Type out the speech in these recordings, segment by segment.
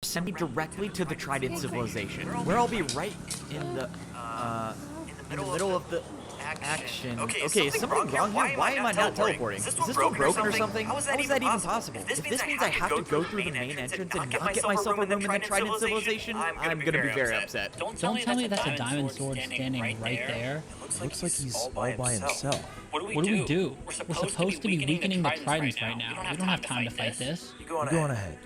send me directly to the Trident civilization, where I'll be right in the middle of the action. Okay, is something wrong here? Why am I not teleporting? Is this one broken or something? How is that even possible? If this means I have to go through the main entrance and not get myself a room in the Trident civilization, I'm gonna be very upset. Don't tell me that's a diamond sword standing right there. Looks like he's all by himself. What do we do? We're supposed to be weakening the tridents right now. We don't have time to fight this. You go on ahead.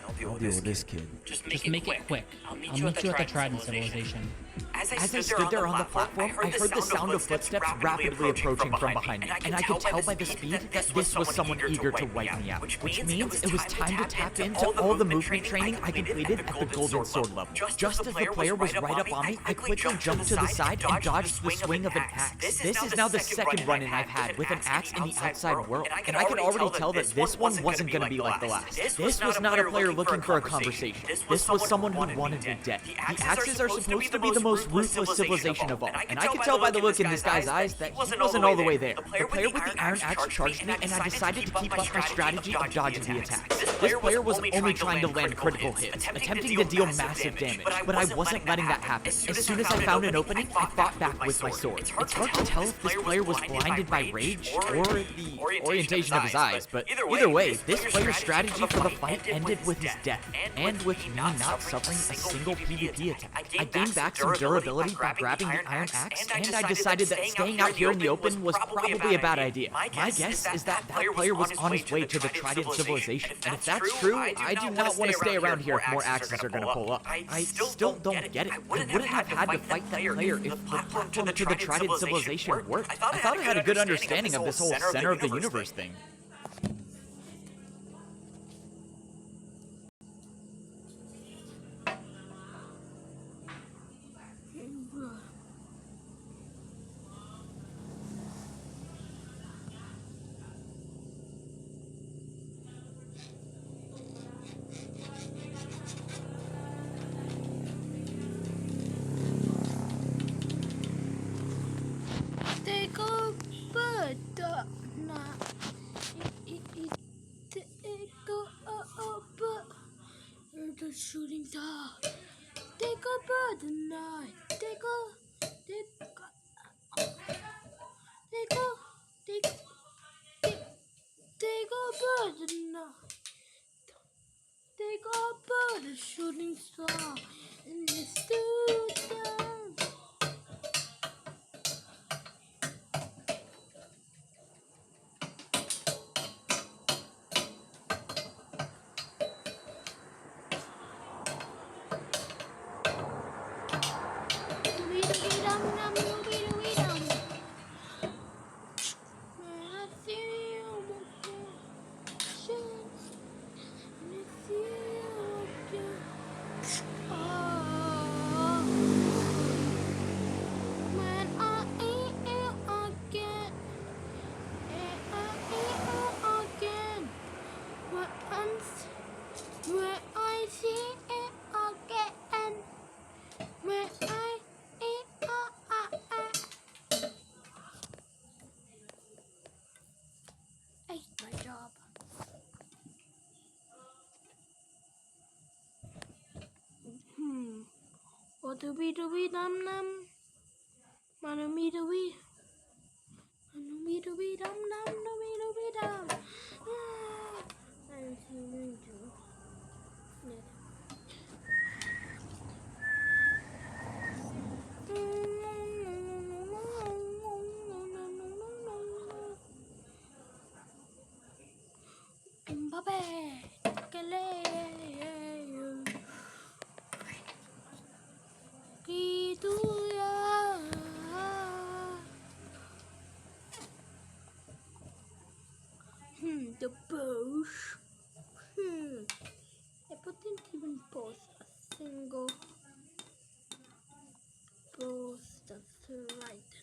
I'll deal with this kid. Just make it quick. I'll meet you at the Trident civilization. As I stood there on the platform, I heard the sound of footsteps rapidly approaching from behind me, and I could tell by the speed that this was someone eager to wipe me out, which means it was time to tap into all the movement training I completed at the Golden Sword level. Just as the player was right up on me, I quickly jumped to the side and dodged the swing of an axe. This is now the second run-in I've had with an axe in the outside world, and I could already tell that this one wasn't going to be like the last. This was not a player looking for a conversation. This was someone who wanted me dead. The axes are supposed to be the most ruthless civilization of all, and I could tell by the look in this guy's eyes that he wasn't all the way there. The player with the iron axe charged me, and I decided to keep up my strategy of dodging the attacks. This player was only trying to land critical hits, attempting to deal massive damage, but I wasn't letting that happen. As soon as I found an opening, I fought back with my sword. It's hard to tell if this player was blinded by rage or the orientation of his eyes, but either way, this player's strategy for the fight ended with his death, and with me not suffering a single PvP attack. I gained back some durability by grabbing the iron axe, and I decided that staying out here in the open was probably a bad idea. My guess is that player was on his way to the Trident civilization, and if that's true, I do not want to stay around here if more axes are going to pull up. I still don't get it. I wouldn't have had to fight that player if the platform to the Trident civilization worked. I thought I had a good understanding of this whole center of the universe thing. The shooting star. Take a bird tonight. Take a bird tonight. Take a bird, a shooting star in the studio. Dooby dooby dum dum, manooby dooby, manooby dooby dum dum, dooby dooby dum. I'm feeling too. The bush. I couldn't even post a single post of tridents.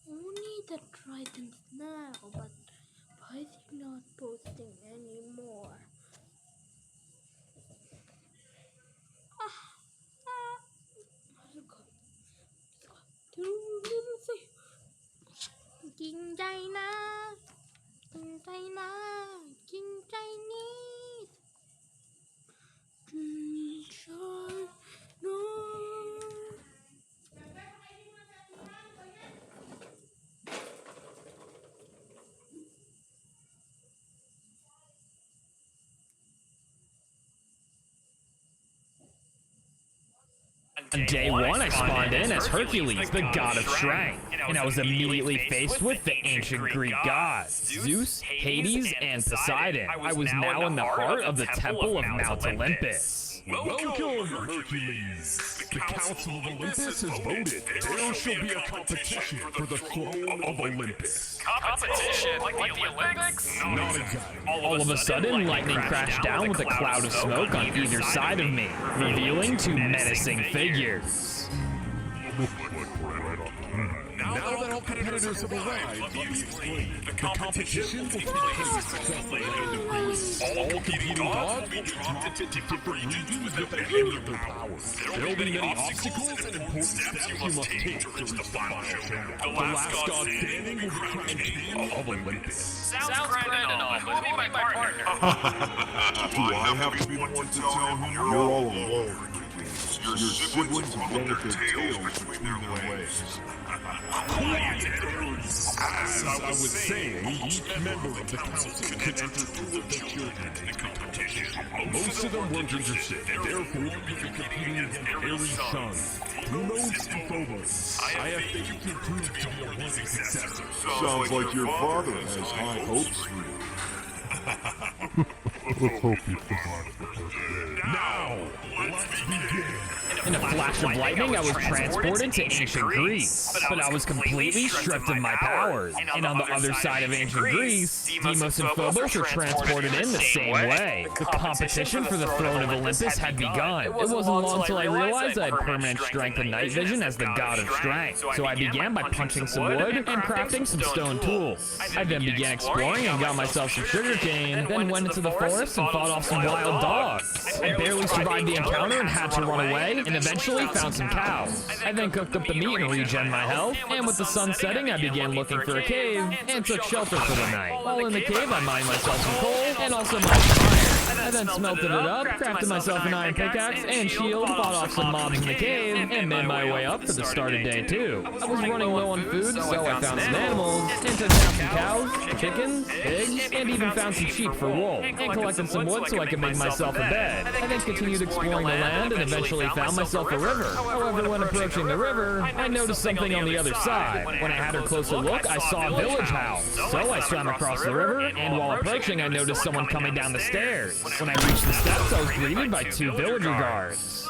Only the tridents now, but why is he not posting anymore? King China, King China, King Chinese. On day one, I spawned in as Hercules, the god of strength, and I was immediately faced with the ancient Greek gods, Zeus, Hades, and Poseidon. I was now in the heart of the temple of Mount Olympus. Welcome, Hercules! The Council of Olympus has voted. There shall be a competition for the throne of Olympus. Competition? Like the Olympics? Not exactly. All of a sudden, lightning crashed down with a cloud of smoke on either side of me, revealing two menacing figures. Now that all competitors have arrived, let me explain. The competition will take place across the land of Greece. All competing gods will be dropped into different regions with the end of their powers. There will be many obstacles and important steps you must take to reach the final showdown. The last god standing will be crowned king of Olympus. Sounds grand and all, but be my partner. Do I have to be the one to tell him you're all alone? Your siblings have run their tails between their legs. As I was saying, each member of the council can enter two of their children in the competition. Most of them weren't interested, therefore we will be competing against Ares' sons, Deimos and Phobos. I have faith you can prove to be a worthy successor. Sounds like your father has high hopes for you. Let's hope you survive the first day. Now, let's begin. In a flash of lightning, I was transported to ancient Greece, but I was completely stripped of my powers. And on the other side of ancient Greece, Deimos and Phobos were transported in the same way. The competition for the throne of Olympus had begun. It wasn't long until I realized I had permanent strength and night vision as the god of strength. So I began by punching some wood and crafting some stone tools. I then began exploring and got myself some sugarcane, then went into the forest and fought off some wild dogs. I barely survived the encounter and had to run away, and eventually found some cows. I then cooked up the meat and regen my health, and with the sun setting, I began looking for a cave and took shelter for the night. While in the cave, I mined myself some coal and also mined some iron. I then smelted it up, crafted myself an iron pickaxe and shield, fought off some mobs in the cave, and made my way up for the start of day 2. I was running low on food, so I found some animals, and took down some cows, chickens, pigs, and even found some sheep for wool, and collected some wood so I could make myself a bed. I then continued exploring the land and eventually found myself a river. However, when approaching the river, I noticed something on the other side. When I had a closer look, I saw a village house. So I swam across the river, and while approaching, I noticed someone coming down the stairs. When I reached the steps, I was greeted by 2 villager guards.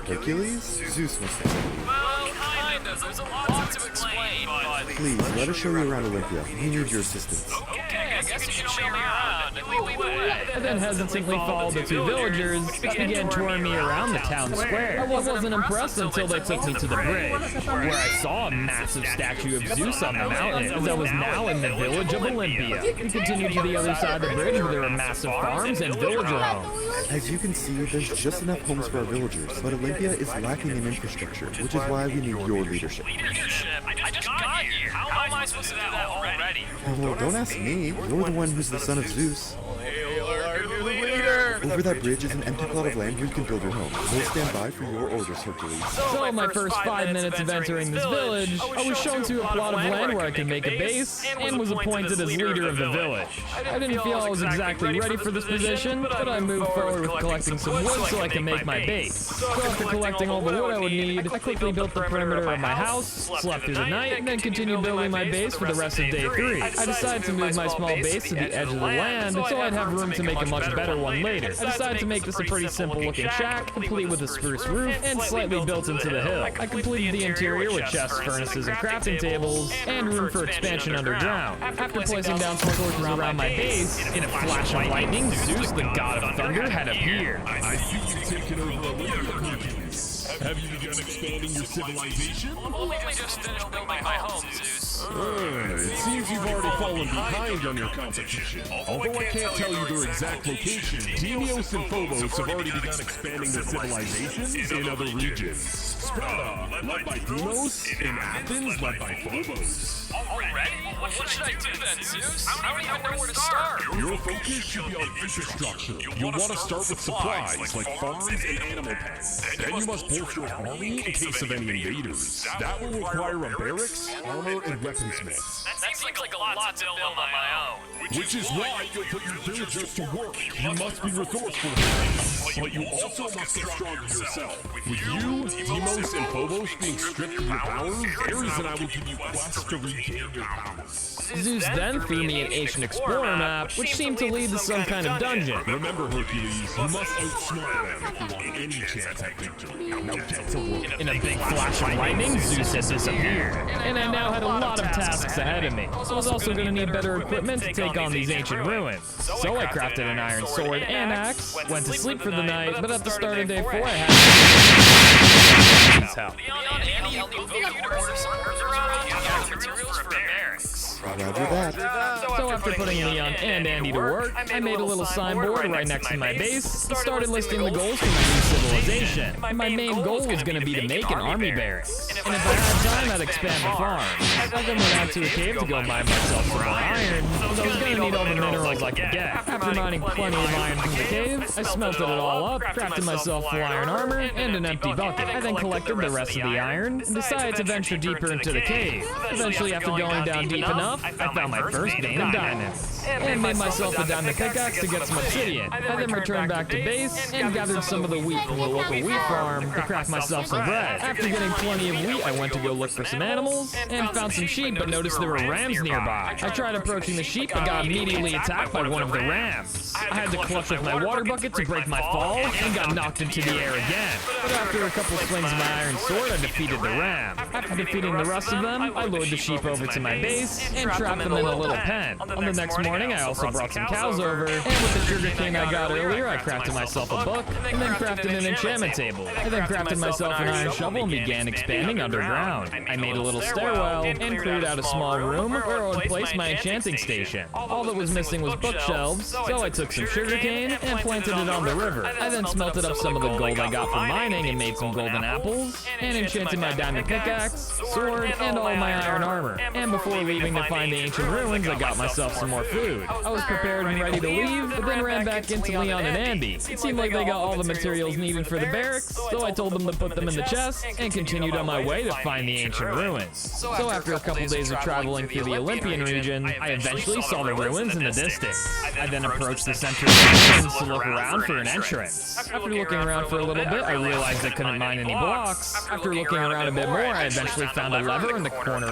Hercules? Zeus must have. Well, kind of. There's a lot to explain, but... Please, let us show you around Olympia. We need your assistance. Okay, I guess you should show me around. I then hesitantly followed the 2 villagers that began touring me around the town square. I wasn't impressed until they took me to the bridge, where I saw a massive statue of Zeus on the mountain, as I was now in the village of Olympia. We continued to the other side of the bridge where there were massive farms and villager homes. As you can see, there's just enough homes for our villagers, but Olympia is lacking in infrastructure, which is why we need your leadership. I just got here. How am I supposed to do that already? Well, don't ask me. You're the one who's the son of Zeus. Over that bridge is an empty plot of land where you can build your home. We'll stand by for your orders, Hercules. So my first 5 minutes of entering this village, I was shown to a plot of land where I could make a base, and was appointed as leader of the village. I didn't feel I was exactly ready for this position, but I moved forward with collecting some wood so I could make my base. So after collecting all the wood I would need, I quickly built the perimeter of my house, slept through the night, and then continued building my base for the rest of day 3. I decided to move my small base to the edge of the land, so I'd have room to make a much better one later. I decided to make this a pretty simple looking shack, complete with a spruce roof, and slightly built into the hill. I completed the interior with chests, furnaces, and crafting tables, and room for expansion underground. After placing down some torches around my base, in a flash of lightning, Zeus, the god of thunder, had appeared. I see you've taken over Olympia, Hercules. Have you begun expanding your civilization? Only just finished building my home, Zeus. It seems you've already fallen behind on your competition. Although I can't tell you their exact location, Deimos and Phobos have already begun expanding their civilizations in other regions. Sparta, led by Deimos, and Athens, led by Phobos. Already? What should I do then, Zeus? I don't even know where to start. Your focus should be on infrastructure. You'll want to start with supplies like farms and animal pens. Then you must bolster your army in case of any invaders. That will require a barracks, armor, and weaponsmiths. That seems like a lot to build on my own. Which is why you'll put your villagers to work. You must be resourceful, but you also must get stronger yourself. With you, Deimos, and Phobos being stripped of your powers, Ares and I will give you quests to regain your powers. Zeus then threw me an ancient explorer map, which seemed to lead to some kind of dungeon. Remember, Hercules, you must outsmart them if you want any chance at victory. Now get to work. In a big flash of lightning, Zeus had disappeared, and I now had a lot of tasks ahead of me. So I was also going to need better equipment to take on these ancient ruins. So I crafted an iron sword and axe, went to sleep for the night, but at the start of day 4 I had help. Roger that. So after putting Leon and Andy to work, I made a little signboard right next to my base and started listing the goals for my new civilization. And my main goal was going to be to make an army barracks. And if I had time, I'd expand the farm. I then went out to a cave to go mine myself some more iron, because I was going to need all the minerals I could get. After mining plenty of iron from the cave, I smelted it all up, crafted myself full iron armor, and an empty bucket. I then collected the rest of the iron, and decided to venture deeper into the cave. Eventually, after going down deep enough, I found my first vein of diamonds, and made myself a diamond pickaxe to get some obsidian. I then returned back to base, and gathered some of the wheat from the local wheat farm to craft myself some bread. After getting plenty of wheat, I went to go look for some animals, and found some sheep, but noticed there were rams nearby. I tried approaching the sheep, but got immediately attacked by one of the rams. I had to clutch with my water bucket to break my fall, and got knocked into the air again. But after a couple swings of my iron sword, I defeated the ram. After defeating the rest of them, I lured the sheep over to my base, and trapped them in a little pen. On the next morning, I also brought some cows over, and with the sugar cane I got earlier, I crafted myself a book, and then crafted an enchantment table. I then crafted myself an iron shovel and began expanding underground. I made a little stairwell, and cleared out a small room where I would place my enchanting station. All that was missing was bookshelves, so I took some sugarcane and planted it on the river. I then smelted up some of the gold I got from mining and made some golden apples, and enchanted my diamond pickaxe, sword, and all my iron armor. And before leaving to find the ancient ruins, I got myself some more food. I was prepared and ready to leave, but then ran back into Leon and Andy. It seemed like they got all the materials needed for the barracks, so I told them to put them in the chest, and continued on my way to find the ancient ruins. So after a couple days of traveling through the Olympian region, I eventually saw the ruins in the distance. I then approached the center of the ruins to look around for an entrance. After looking around for a little bit, I realized I couldn't mine any blocks. After looking around a bit more, I eventually found a lever in the corner